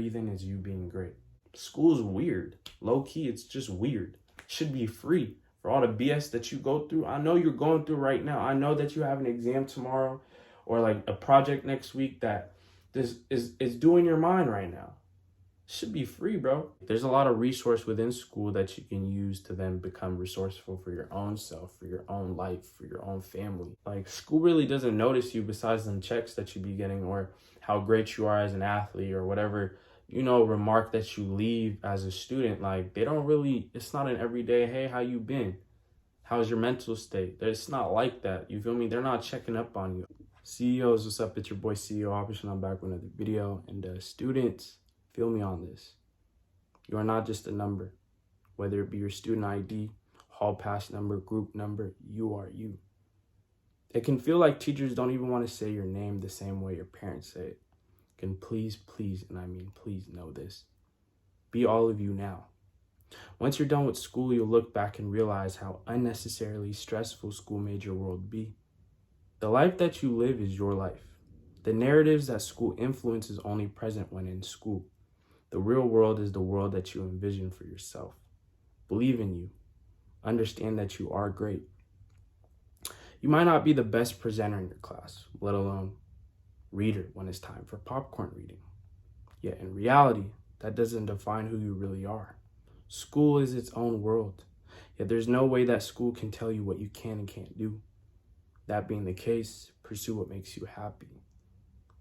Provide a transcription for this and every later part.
breathe in is you being great. School's weird. Low key, it's just weird. It should be free for all the BS that you go through. I know you're going through right now. I know that you have an exam tomorrow or like a project next week that this is doing your mind right now. It should be free, bro. There's a lot of resource within school that you can use to then become resourceful for your own self, for your own life, for your own family. Like, school really doesn't notice you besides them checks that you be getting or how great you are as an athlete or whatever, remark that you leave as a student. Like, they don't really, it's not an everyday, hey, how you been? How's your mental state? It's not like that. You feel me? They're not checking up on you. CEOs, what's up? It's your boy CEO Option. I'm back with another video. And students, feel me on this. You are not just a number. Whether it be your student ID, hall pass number, group number, you are you. It can feel like teachers don't even want to say your name the same way your parents say it. Can please, and I mean please know this. Be all of you now. Once you're done with school, you'll look back and realize how unnecessarily stressful school made your world be. The life that you live is your life. The narratives that school influences only present when in school. The real world is the world that you envision for yourself. Believe in you. Understand that you are great. You might not be the best presenter in your class, let alone reader when it's time for popcorn reading. Yet in reality, that doesn't define who you really are. School is its own world. Yet there's no way that school can tell you what you can and can't do. That being the case, pursue what makes you happy.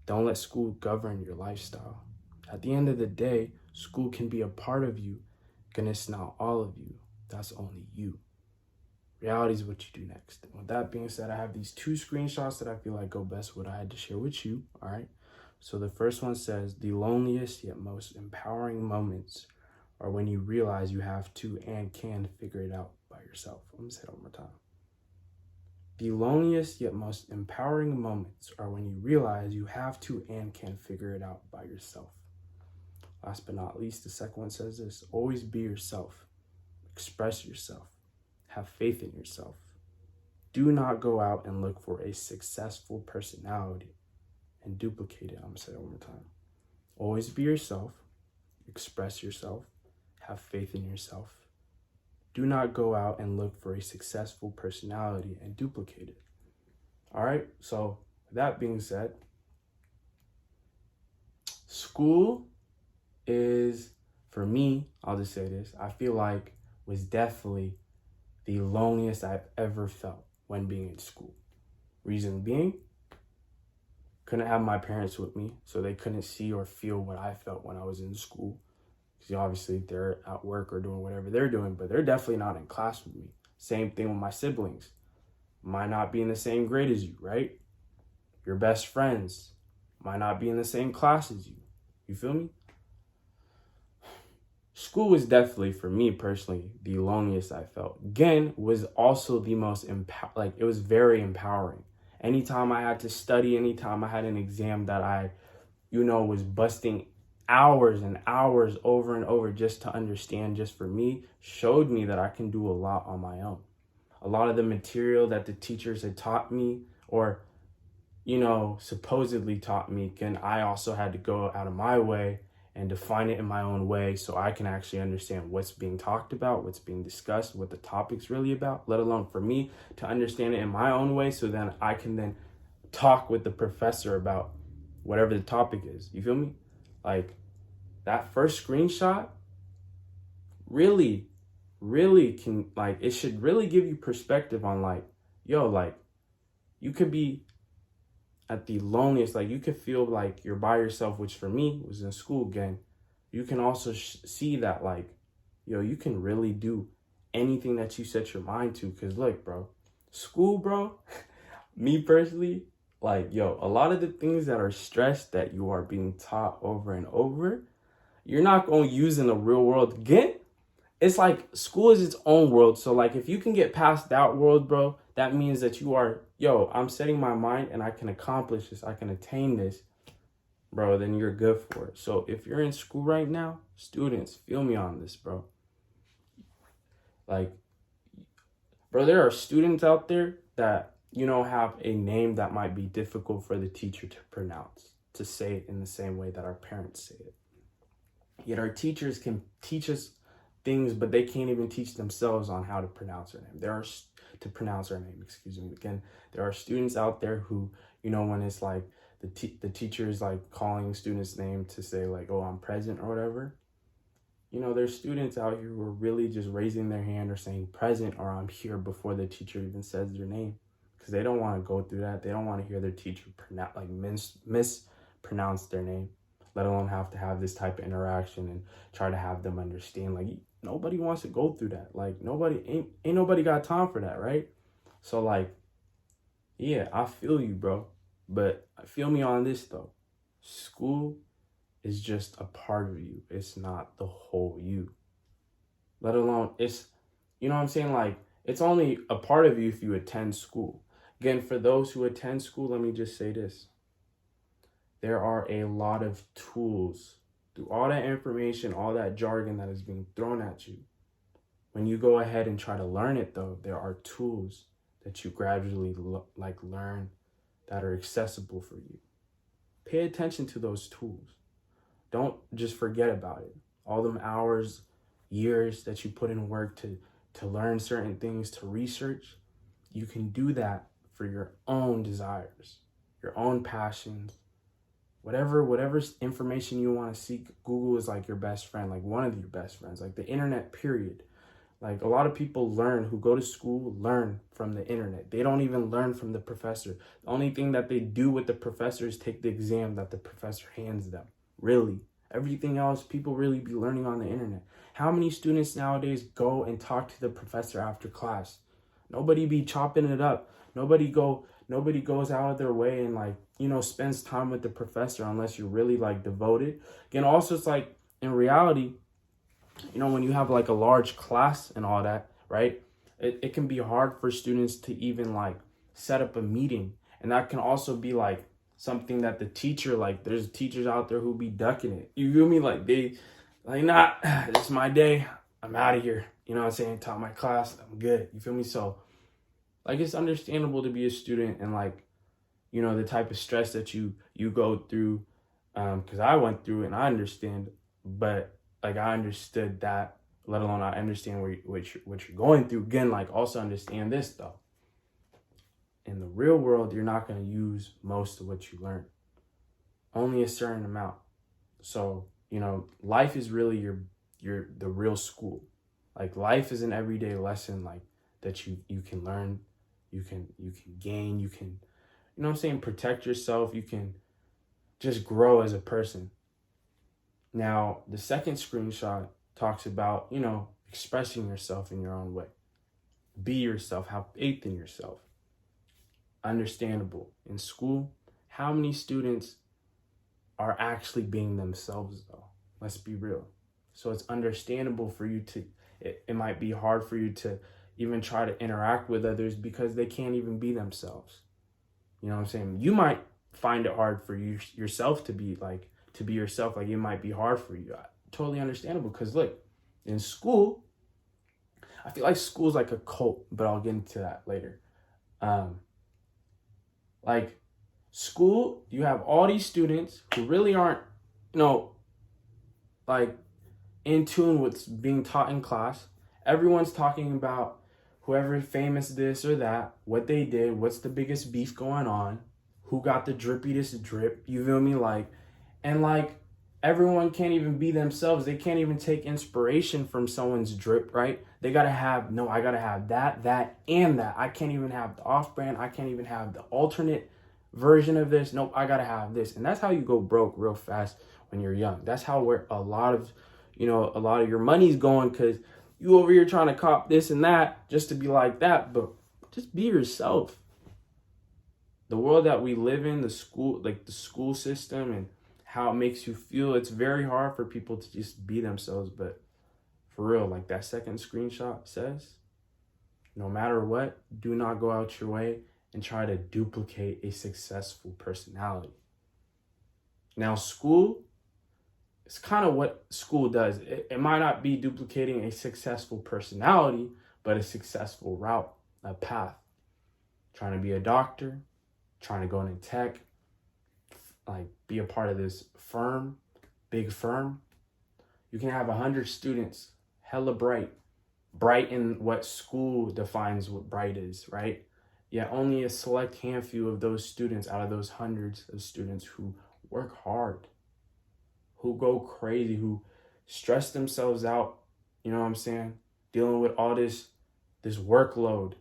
Don't let school govern your lifestyle. At the end of the day, school can be a part of you, and it's not all of you. That's only you. Reality is what you do next. And with that being said, I have these 2 screenshots that I feel like go best with what I had to share with you, all right? So the first one says, the loneliest yet most empowering moments are when you realize you have to and can figure it out by yourself. Let me say it one more time. The loneliest yet most empowering moments are when you realize you have to and can figure it out by yourself. Last but not least, the second one says this: always be yourself. Express yourself. Have faith in yourself. Do not go out and look for a successful personality and duplicate it. I'm gonna say it one more time. Always be yourself. Express yourself. Have faith in yourself. Do not go out and look for a successful personality and duplicate it. All right, so that being said, school is, for me, I'll just say this, I feel like was definitely the loneliest I've ever felt when being in school. Reason being, couldn't have my parents with me, so they couldn't see or feel what I felt when I was in school. Because obviously they're at work or doing whatever they're doing, but they're definitely not in class with me. Same thing with my siblings. Might not be in the same grade as you, right? Your best friends might not be in the same class as you. You feel me? School was definitely, for me personally, the loneliest I felt. Again, was also the most, it was very empowering. Anytime I had to study, anytime I had an exam that I, was busting hours and hours over and over just to understand, just for me, showed me that I can do a lot on my own. A lot of the material that the teachers had taught me or, supposedly taught me, I also had to go out of my way and define it in my own way so I can actually understand what's being talked about, what's being discussed, what the topic's really about, let alone for me to understand it in my own way so then I can then talk with the professor about whatever the topic is. You feel me? Like, that first screenshot really can, it should really give you perspective on you could be at the loneliest, you could feel like you're by yourself, which for me was in school again. You can also see that you can really do anything that you set your mind to. Cause look, bro, school, bro, me personally, a lot of the things that are stressed that you are being taught over and over, you're not going to use in the real world again. It's like school is its own world. So if you can get past that world, bro, that means that you are, I'm setting my mind and I can accomplish this. I can attain this, bro, then you're good for it. So if you're in school right now, students, feel me on this, bro. Bro, there are students out there that, have a name that might be difficult for the teacher to pronounce, to say it in the same way that our parents say it. Yet our teachers can teach us things, but they can't even teach themselves on how to pronounce our name. To pronounce our name, excuse me. Again, there are students out there who, when it's like the teacher is like calling students' name to say like, oh, I'm present or whatever. There's students out here who are really just raising their hand or saying present or I'm here before the teacher even says their name, because they don't want to go through that. They don't want to hear their teacher mispronounce their name, let alone have to have this type of interaction and try to have them understand. Like, nobody wants to go through that. Like, ain't nobody got time for that, right? So like, yeah, I feel you, bro. But feel me on this though. School is just a part of you. It's not the whole you. Let alone it's, what I'm saying? Like, it's only a part of you if you attend school. Again, for those who attend school, let me just say this. There are a lot of tools through all that information, all that jargon that is being thrown at you. When you go ahead and try to learn it though, there are tools that you gradually learn that are accessible for you. Pay attention to those tools. Don't just forget about it. All them hours, years that you put in work to learn certain things, to research, you can do that for your own desires, your own passions, whatever information you want to seek. Google is like your best friend, like one of your best friends, like the internet, period. Like, a lot of people who go to school learn from the internet. They don't even learn from the professor. The only thing that they do with the professor is take the exam that the professor hands them. Really. Everything else, people really be learning on the internet. How many students nowadays go and talk to the professor after class? Nobody be chopping it up. Nobody goes out of their way and spends time with the professor unless you're really like devoted. Again, also it's like in reality, when you have like a large class and all that, right? It can be hard for students to even like set up a meeting. And that can also be like something that the teacher, like there's teachers out there who be ducking it. You feel me? Like nah, it's my day. I'm out of here. You know what I'm saying? Taught my class. I'm good. You feel me? So like, it's understandable to be a student and like, the type of stress that you go through. Cause I went through it and I understand, but like I understood that, let alone I understand what you're going through. Again, like also understand this though. In the real world, you're not going to use most of what you learn. Only a certain amount. So, life is really the real school. Like, life is an everyday lesson like that you can learn, you can gain, you can, protect yourself, you can just grow as a person. Now, the second screenshot talks about, expressing yourself in your own way. Be yourself, have faith in yourself. Understandable. In school, how many students are actually being themselves though? Let's be real. So it's understandable for you it might be hard for you to even try to interact with others because they can't even be themselves. You know what I'm saying? You might find it hard for yourself to be yourself. Like, it might be hard for you. Totally understandable. Because look, in school, I feel like school is like a cult, but I'll get into that later. Like, school, you have all these students who really aren't, like in tune with what's being taught in class. Everyone's talking about whoever famous this or that, what they did, what's the biggest beef going on, who got the drippiest drip, you feel me? And everyone can't even be themselves. They can't even take inspiration from someone's drip, right? I gotta have that, and that. I can't even have the off-brand. I can't even have the alternate version of this. Nope, I gotta have this. And that's how you go broke real fast when you're young. That's how a lot of your money's going, because you over here trying to cop this and that just to be like that. But just be yourself. The world that we live in, the school system and how it makes you feel, it's very hard for people to just be themselves. But for real, like that second screenshot says, no matter what, do not go out your way and try to duplicate a successful personality. Now, school, it's kind of what school does. It might not be duplicating a successful personality, but a successful route, a path. Trying to be a doctor, trying to go into tech, like be a part of this firm, big firm. You can have 100 students, hella bright. Bright in what school defines what bright is, right? Yet only a select handful of those students out of those hundreds of students who work hard, who go crazy, who stress themselves out, you know what I'm saying? Dealing with all this workload.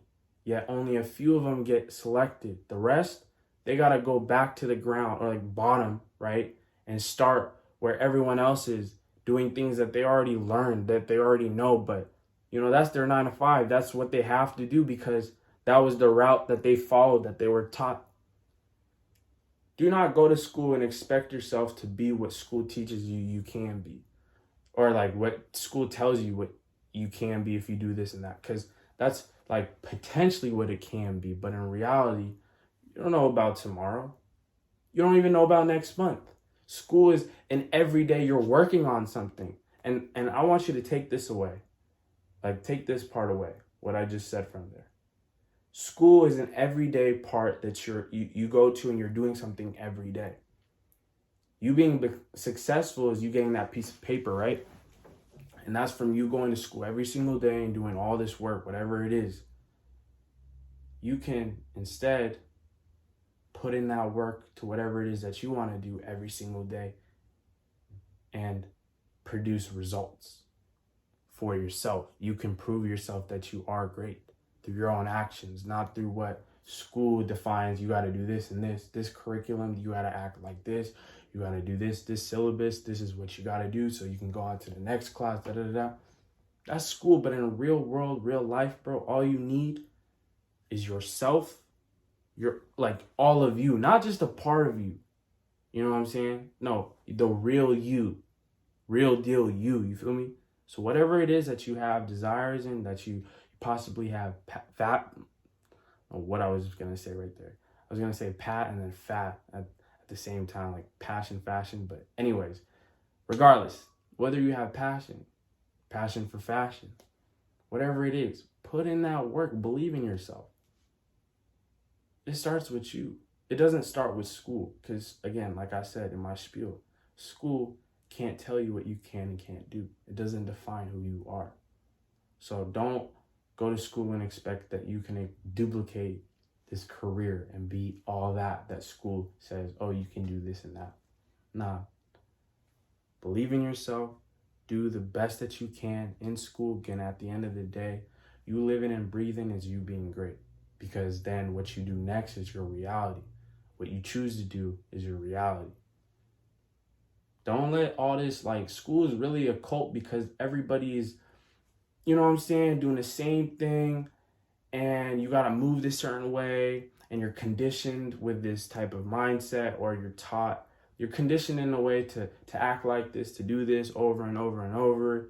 Yet only a few of them get selected. The rest, they got to go back to the ground or like bottom, right? And start where everyone else is doing things that they already learned, that they already know. But, you know, that's their 9 to 5. That's what they have to do because that was the route that they followed, that they were taught. Do not go to school and expect yourself to be what school teaches you you can be. Or like what school tells you what you can be if you do this and that. Because that's like potentially what it can be. But in reality, you don't know about tomorrow. You don't even know about next month. School is an everyday you're working on something. And I want you to take this away. Like take this part away, what I just said from there. School is an everyday part that you go to and you're doing something every day. You being successful is you getting that piece of paper, right? And that's from you going to school every single day and doing all this work, whatever it is. You can instead put in that work to whatever it is that you want to do every single day and produce results for yourself. You can prove yourself that you are great through your own actions, not through what school defines. You got to do this and this curriculum. You got to act like this. You got to do this syllabus. This is what you got to do so you can go on to the next class. That's school. But in a real world, real life, bro, all you need is yourself. You're like all of you, not just a part of you. You know what I'm saying? No, the real you, real deal you feel me? So whatever it is that you have desires in, that you possibly have what I was going to say right there. I was going to say pat and then fat at the same time, like passion, fashion. But anyways, regardless, whether you have passion for fashion, whatever it is, put in that work, believe in yourself. It starts with you. It doesn't start with school because, again, like I said in my spiel, school can't tell you what you can and can't do. It doesn't define who you are. So don't go to school and expect that you can duplicate this career and be all that school says, oh, you can do this and that. Nah. Believe in yourself. Do the best that you can in school. Again, at the end of the day, you living and breathing is you being great. Because then what you do next is your reality. What you choose to do is your reality. Don't let all this, like, school is really a cult because everybody is, you know what I'm saying, doing the same thing and you got to move this certain way and you're conditioned with this type of mindset, or you're conditioned in a way to act like this, to do this over and over and over.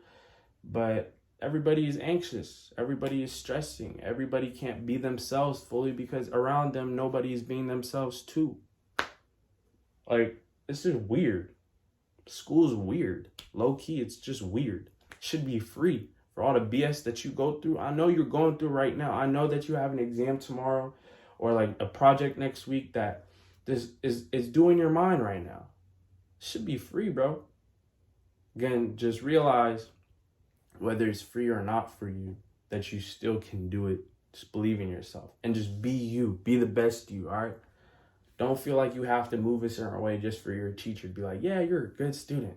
But everybody is anxious. Everybody is stressing. Everybody can't be themselves fully because around them, nobody is being themselves too. Like, this is weird. School is weird. Low key, it's just weird. It should be free for all the BS that you go through. I know you're going through right now. I know that you have an exam tomorrow or like a project next week that this is doing your mind right now. It should be free, bro. Again, just realize whether it's free or not for you, that you still can do it. Just believe in yourself and just be you. Be the best you, all right? Don't feel like you have to move a certain way just for your teacher to be like, yeah, you're a good student.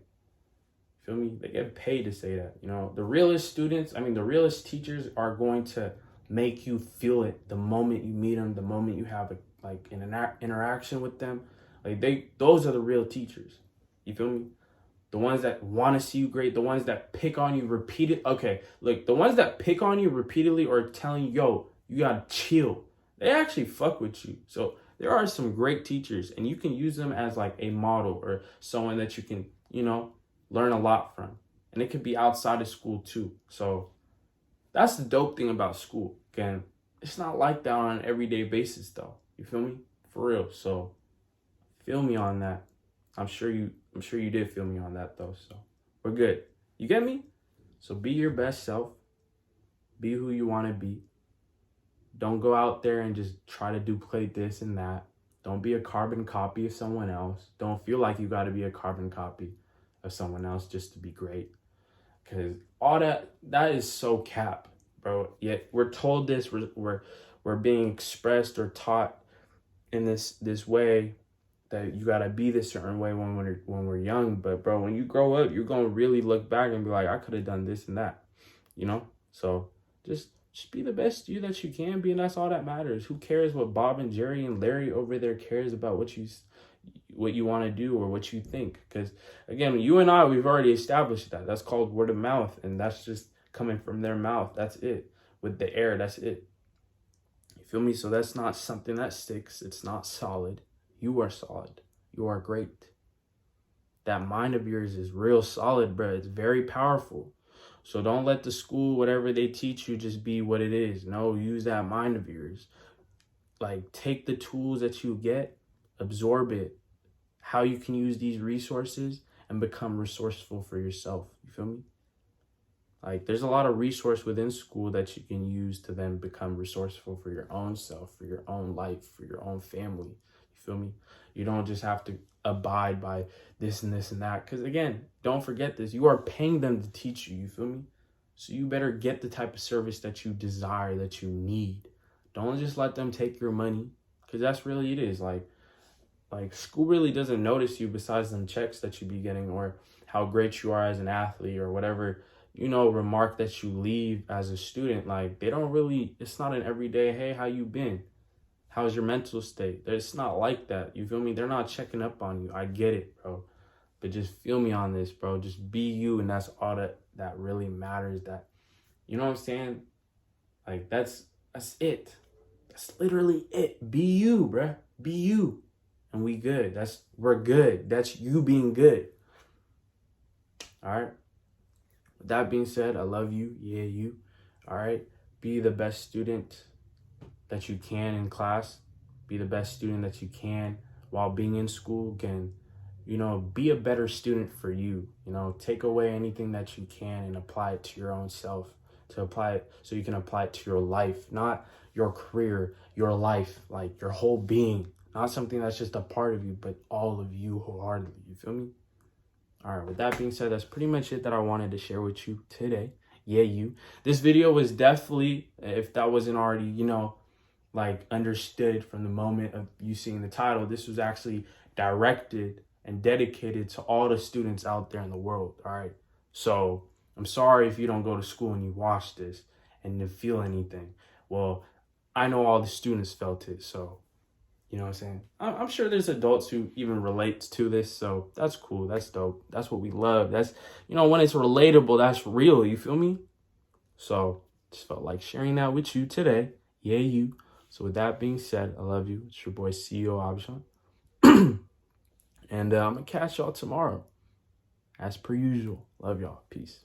Feel me? They get paid to say that. You know, the realest teachers are going to make you feel it the moment you meet them, the moment you have an interaction with them. Like those are the real teachers. You feel me? The ones that want to see you great, the ones that pick on you repeatedly. Okay, look, the ones that pick on you repeatedly or telling you, yo, you gotta chill. They actually fuck with you. So there are some great teachers and you can use them as like a model or someone that you can, you know, learn a lot from. And it could be outside of school too. So that's the dope thing about school. Again, it's not like that on an everyday basis though. You feel me? For real. So feel me on that. I'm sure you did feel me on that though. So we're good. You get me? So be your best self. Be who you want to be. Don't go out there and just try to duplicate this and that. Don't be a carbon copy of someone else. Don't feel like you got to be a carbon copy of someone else just to be great. Because all that is so cap, bro. Yet we're told this, we're being expressed or taught in this way that you gotta be this certain way when we're young. But bro, when you grow up, you're gonna really look back and be like, I could have done this and that, you know? So just be the best you that you can be, and that's all that matters. Who cares what Bob and Jerry and Larry over there cares about what you want to do or what you think? Because again, you and I, we've already established that. That's called word of mouth, and that's just coming from their mouth. That's it. With the air, that's it. You feel me? So that's not something that sticks. It's not solid. You are solid. You are great. That mind of yours is real solid, bro. It's very powerful. So don't let the school, whatever they teach you, just be what it is. No, use that mind of yours. Like, take the tools that you get, absorb it, how you can use these resources, and become resourceful for yourself. You feel me? Like, there's a lot of resource within school that you can use to then become resourceful for your own self, for your own life, for your own family. You feel me? You don't just have to abide by this and this and that. Because again, don't forget this. You are paying them to teach you. You feel me? So you better get the type of service that you desire, that you need. Don't just let them take your money. Because that's really it is. Like school really doesn't notice you besides them checks that you be getting or how great you are as an athlete or whatever, remark that you leave as a student. Like, they don't really, it's not an everyday, hey, how you been? How's your mental state? It's not like that. You feel me? They're not checking up on you. I get it, bro. But just feel me on this, bro. Just be you, and that's all that really matters. That, you know what I'm saying? Like, that's it. That's literally it. Be you, bro. Be you. And we good. We're good. That's you being good. All right? With that being said, I love you. Yeah, you. All right? Be the best student that you can in class. Be the best student that you can while being in school. Again, be a better student for you. Take away anything that you can and apply it to your own self, to apply it so you can apply it to your life, not your career, your life, like your whole being, not something that's just a part of you, but all of you wholeheartedly. You feel me? All right, with that being said, that's pretty much it that I wanted to share with you today. Yeah, you. This video was definitely, if that wasn't already, understood from the moment of you seeing the title, this was actually directed and dedicated to all the students out there in the world. All right. So I'm sorry if you don't go to school and you watch this and didn't feel anything. Well, I know all the students felt it. So, you know what I'm saying? I'm sure there's adults who even relate to this. So that's cool. That's dope. That's what we love. That's, when it's relatable, that's real. You feel me? So just felt like sharing that with you today. Yeah, you. So with that being said, I love you. It's your boy, CEO Abshan. And I'm going to catch y'all tomorrow. As per usual. Love y'all. Peace.